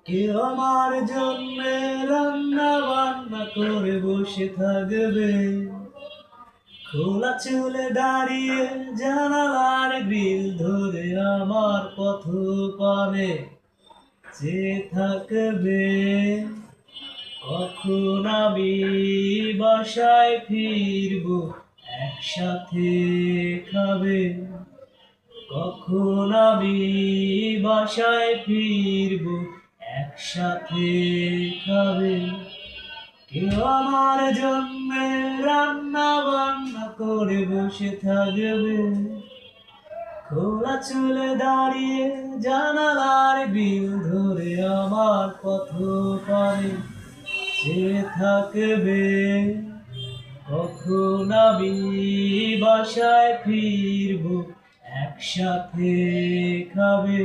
কেউ আমার জন্য রান্না বান্না করে বসে থাকবে, খোলা চুলে দাঁড়িয়ে জানালার গ্রিল ধরে আমার পথ পানে চেয়ে থাকবে। কখন আমি বাসায় ফিরবো, একসাথে খাবে। কখন আমি বাসায় ফিরবো, একসাথে খাবে। কেউ আমার জন্য রান্না বান্না করে বসে থাকবে, খোলা চুলে দাঁড়িয়ে জানালার বিল ধরে আমার পথ পানে চেয়ে থাকবে। কখন আমি বাসায় ফিরবো, একসাথে খাবে।